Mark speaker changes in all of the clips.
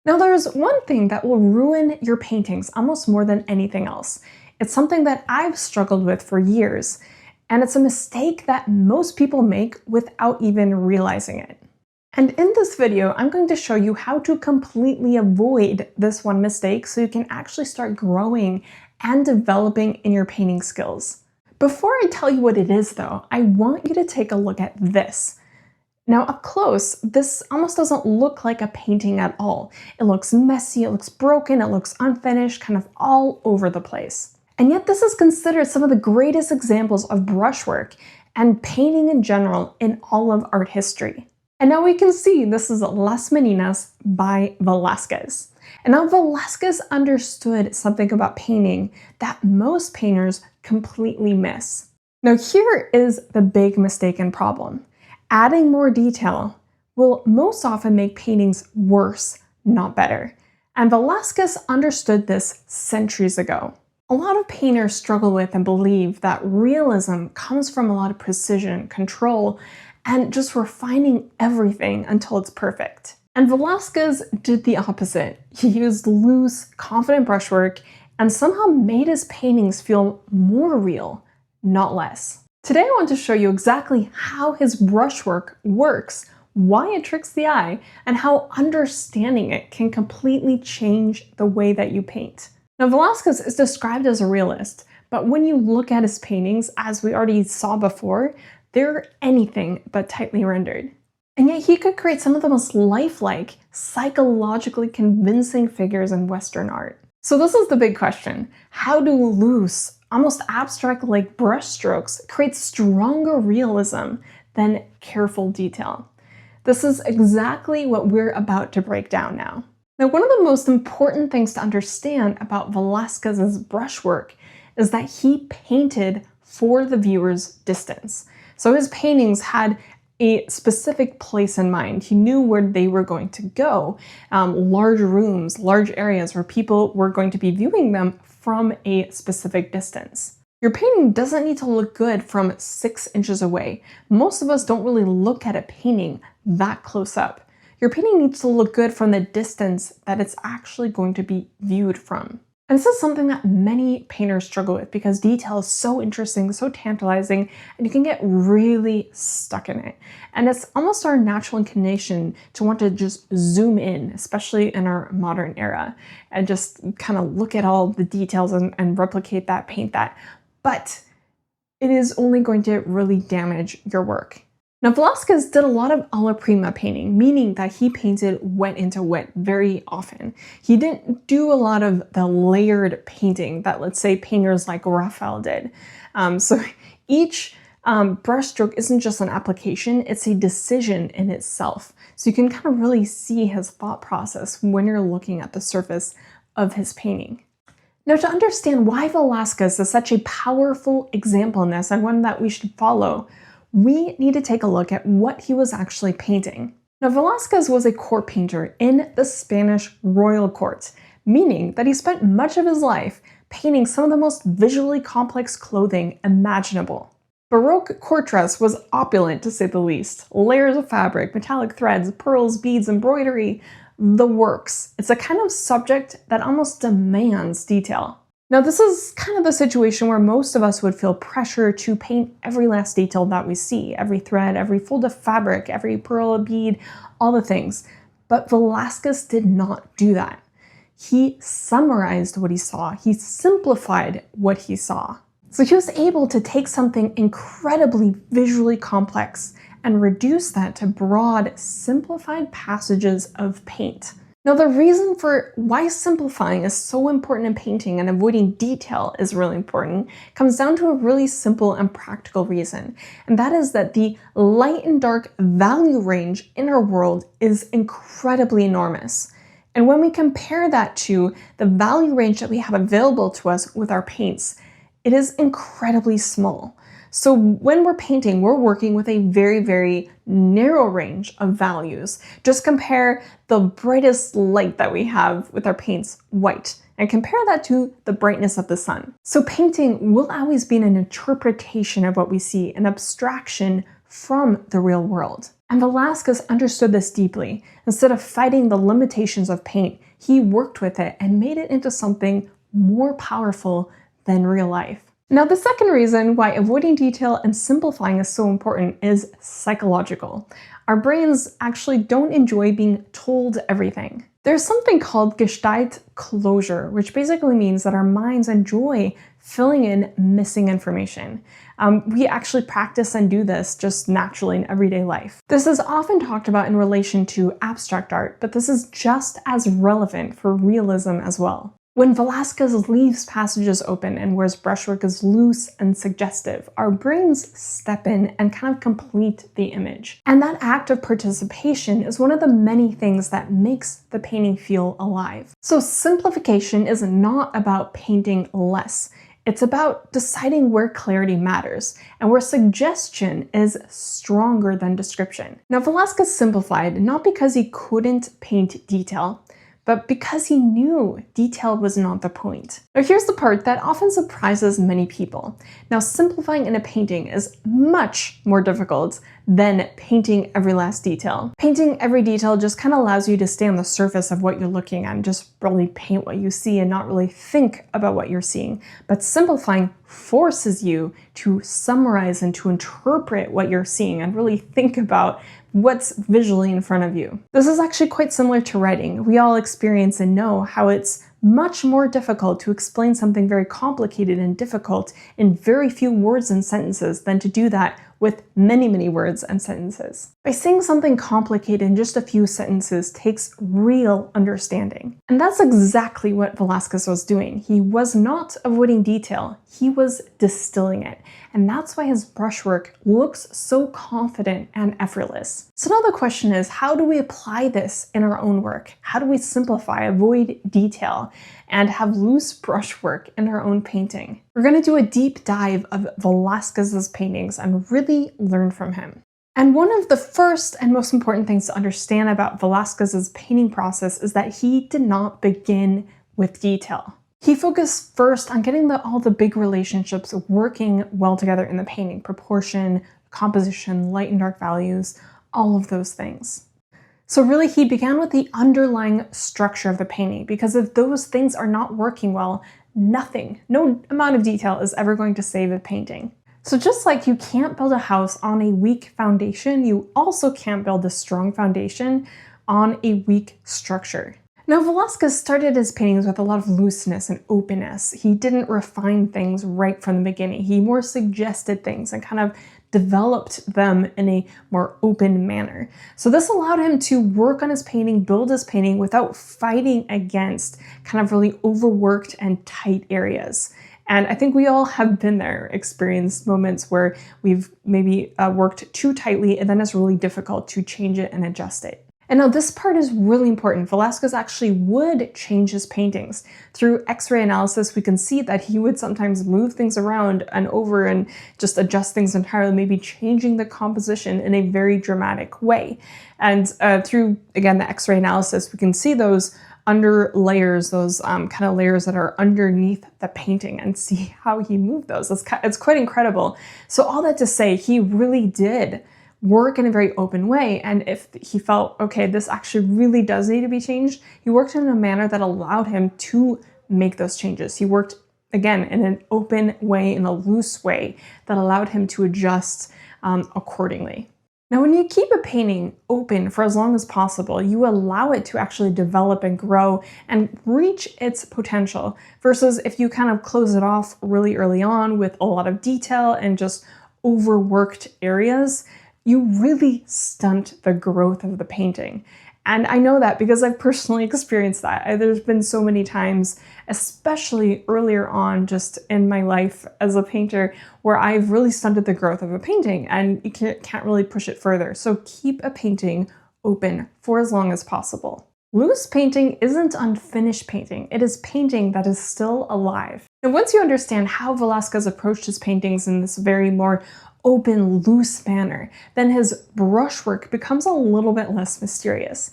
Speaker 1: Now, there's one thing that will ruin your paintings almost more than anything else. It's something that I've struggled with for years, and it's a mistake that most people make without even realizing it. And in this video, I'm going to show you how to completely avoid this one mistake so you can actually start growing and developing in your painting skills. Before I tell you what it is though, I want you to take a look at this. Now up close, this almost doesn't look like a painting at all. It looks messy, it looks broken, it looks unfinished, kind of all over the place. And yet this is considered some of the greatest examples of brushwork and painting in general in all of art history. And now we can see this is Las Meninas by Velazquez. And now Velázquez understood something about painting that most painters completely miss. Now here is the big mistake and problem. Adding more detail will most often make paintings worse, not better. And Velázquez understood this centuries ago. A lot of painters struggle with and believe that realism comes from a lot of precision, control, and just refining everything until it's perfect. And Velázquez did the opposite. He used loose, confident brushwork and somehow made his paintings feel more real, not less. Today I want to show you exactly how his brushwork works, why it tricks the eye, and how understanding it can completely change the way that you paint. Now Velázquez is described as a realist, but when you look at his paintings, as we already saw before, they're anything but tightly rendered. And yet he could create some of the most lifelike, psychologically convincing figures in Western art. So this is the big question. How do loose, almost abstract-like brushstrokes create stronger realism than careful detail? This is exactly what we're about to break down now. Now, one of the most important things to understand about Velázquez's brushwork is that he painted for the viewer's distance. So his paintings had a specific place in mind. He knew where they were going to go, large rooms, large areas where people were going to be viewing them from a specific distance. Your painting doesn't need to look good from 6 inches away. Most of us don't really look at a painting that close up. Your painting needs to look good from the distance that it's actually going to be viewed from. And this is something that many painters struggle with because detail is so interesting, so tantalizing, and you can get really stuck in it. And it's almost our natural inclination to want to just zoom in, especially in our modern era, and just kind of look at all the details and replicate that, paint that. But it is only going to really damage your work. Now, Velázquez did a lot of alla prima painting, meaning that he painted wet into wet very often. He didn't do a lot of the layered painting that, let's say, painters like Raphael did. So each brushstroke isn't just an application, it's a decision in itself. So you can kind of really see his thought process when you're looking at the surface of his painting. Now, to understand why Velázquez is such a powerful example in this and one that we should follow, we need to take a look at what he was actually painting. Now, Velázquez was a court painter in the Spanish royal court, meaning that he spent much of his life painting some of the most visually complex clothing imaginable. Baroque court dress was opulent, to say the least. Layers of fabric, metallic threads, pearls, beads, embroidery, the works. It's a kind of subject that almost demands detail. Now, this is kind of the situation where most of us would feel pressure to paint every last detail that we see, every thread, every fold of fabric, every pearl, a bead, all the things. But Velázquez did not do that. He summarized what he saw. He simplified what he saw. So he was able to take something incredibly visually complex and reduce that to broad, simplified passages of paint. Now, the reason for why simplifying is so important in painting and avoiding detail is really important comes down to a really simple and practical reason. And that is that the light and dark value range in our world is incredibly enormous. And when we compare that to the value range that we have available to us with our paints, it is incredibly small. So when we're painting, we're working with a very, very narrow range of values. Just compare the brightest light that we have with our paints, white, and compare that to the brightness of the sun. So painting will always be an interpretation of what we see, an abstraction from the real world. And Velázquez understood this deeply. Instead of fighting the limitations of paint, he worked with it and made it into something more powerful than real life. Now, the second reason why avoiding detail and simplifying is so important is psychological. Our brains actually don't enjoy being told everything. There's something called Gestalt closure, which basically means that our minds enjoy filling in missing information. We actually practice and do this just naturally in everyday life. This is often talked about in relation to abstract art, but this is just as relevant for realism as well. When Velázquez leaves passages open and whereas brushwork is loose and suggestive, our brains step in and kind of complete the image. And that act of participation is one of the many things that makes the painting feel alive. So simplification is not about painting less. It's about deciding where clarity matters and where suggestion is stronger than description. Now, Velázquez simplified not because he couldn't paint detail, but because he knew detail was not the point. Now here's the part that often surprises many people. Now simplifying in a painting is much more difficult than painting every last detail. Painting every detail just kind of allows you to stay on the surface of what you're looking at and just really paint what you see and not really think about what you're seeing. But simplifying forces you to summarize and to interpret what you're seeing and really think about what's visually in front of you. This is actually quite similar to writing. We all experience and know how it's much more difficult to explain something very complicated and difficult in very few words and sentences than to do that with many, many words and sentences. By saying something complicated in just a few sentences takes real understanding. And that's exactly what Velázquez was doing. He was not avoiding detail, he was distilling it. And that's why his brushwork looks so confident and effortless. So now the question is, how do we apply this in our own work? How do we simplify, avoid detail, and have loose brushwork in our own painting? We're going to do a deep dive of Velázquez's paintings and really learn from him. And one of the first and most important things to understand about Velázquez's painting process is that he did not begin with detail. He focused first on getting all the big relationships working well together in the painting: proportion, composition, light and dark values, all of those things. So really he began with the underlying structure of the painting, because if those things are not working well, no amount of detail is ever going to save a painting. So just like you can't build a house on a weak foundation, you also can't build a strong foundation on a weak structure. Now, Velázquez started his paintings with a lot of looseness and openness. He didn't refine things right from the beginning. He more suggested things and kind of developed them in a more open manner. So this allowed him to work on his painting, build his painting without fighting against kind of really overworked and tight areas. And I think we all have been there, experienced moments where we've maybe worked too tightly and then it's really difficult to change it and adjust it. And now this part is really important. Velázquez actually would change his paintings. Through X-ray analysis, we can see that he would sometimes move things around and over and just adjust things entirely, maybe changing the composition in a very dramatic way. And through, again, the X-ray analysis, we can see those under layers, those kind of layers that are underneath the painting, and see how he moved those. It's quite incredible. So all that to say, he really did work in a very open way, and if he felt, okay, this actually really does need to be changed, he worked in a manner that allowed him to make those changes. He worked, again, in an open way, in a loose way, that allowed him to adjust accordingly. Now, when you keep a painting open for as long as possible, you allow it to actually develop and grow and reach its potential, versus if you kind of close it off really early on with a lot of detail and just overworked areas, you really stunt the growth of the painting. And I know that because I've personally experienced that. There's been so many times, especially earlier on just in my life as a painter, where I've really stunted the growth of a painting and you can't really push it further. So keep a painting open for as long as possible. Loose painting isn't unfinished painting. It is painting that is still alive. And once you understand how Velázquez approached his paintings in this very more open, loose manner, then his brushwork becomes a little bit less mysterious.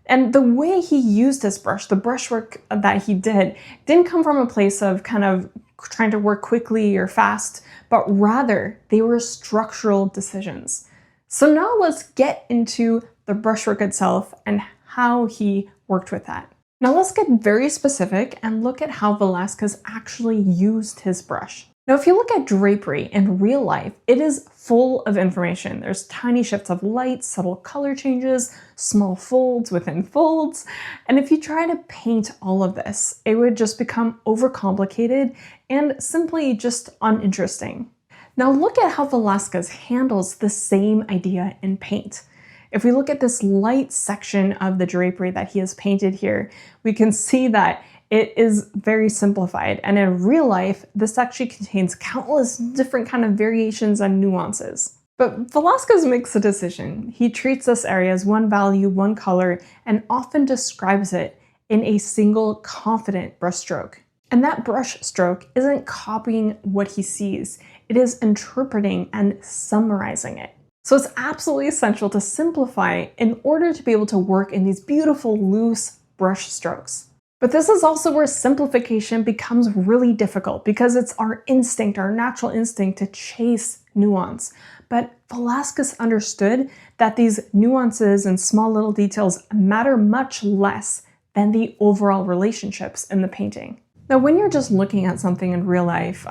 Speaker 1: And the way he used his brush, the brushwork that he didn't come from a place of kind of trying to work quickly or fast, but rather they were structural decisions. So now let's get into the brushwork itself and how he worked with that. Now let's get very specific and look at how Velázquez actually used his brush. Now if you look at drapery in real life, it is full of information. There's tiny shifts of light, subtle color changes, small folds within folds, and if you try to paint all of this, it would just become overcomplicated and simply just uninteresting. Now look at how Velázquez handles the same idea in paint. If we look at this light section of the drapery that he has painted here, we can see that it is very simplified, and in real life, this actually contains countless different kind of variations and nuances. But Velázquez makes a decision. He treats this area as one value, one color, and often describes it in a single confident brushstroke. And that brushstroke isn't copying what he sees, it is interpreting and summarizing it. So it's absolutely essential to simplify in order to be able to work in these beautiful loose brush strokes. But this is also where simplification becomes really difficult because it's our instinct, our natural instinct to chase nuance. But Velázquez understood that these nuances and small little details matter much less than the overall relationships in the painting. Now, when you're just looking at something in real life,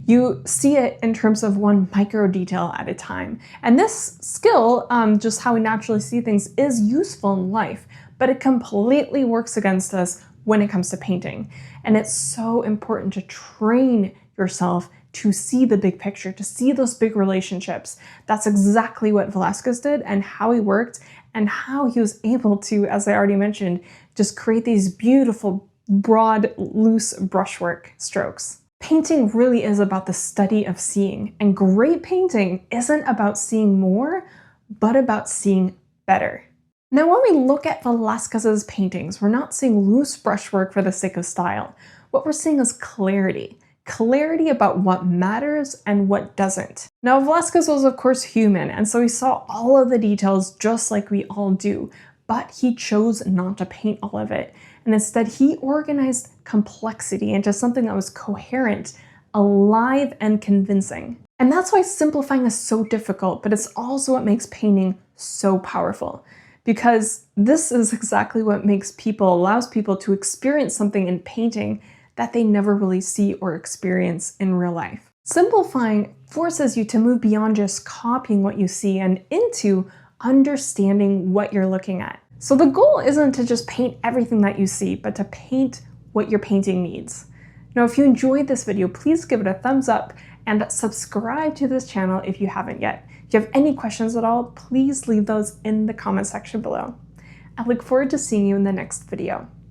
Speaker 1: you see it in terms of one micro detail at a time. And this skill, just how we naturally see things, is useful in life, but it completely works against us when it comes to painting. And it's so important to train yourself to see the big picture, to see those big relationships. That's exactly what Velázquez did and how he worked and how he was able to, as I already mentioned, just create these beautiful, broad, loose brushwork strokes. Painting really is about the study of seeing, and great painting isn't about seeing more, but about seeing better. Now, when we look at Velázquez's paintings, we're not seeing loose brushwork for the sake of style. What we're seeing is clarity. Clarity about what matters and what doesn't. Now, Velázquez was of course human, and so he saw all of the details just like we all do, but he chose not to paint all of it. And instead, he organized complexity into something that was coherent, alive, and convincing. And that's why simplifying is so difficult, but it's also what makes painting so powerful. Because this is exactly what allows people to experience something in painting that they never really see or experience in real life. Simplifying forces you to move beyond just copying what you see and into understanding what you're looking at. So the goal isn't to just paint everything that you see, but to paint what your painting needs. Now, if you enjoyed this video, please give it a thumbs up and subscribe to this channel if you haven't yet. If you have any questions at all, please leave those in the comment section below. I look forward to seeing you in the next video.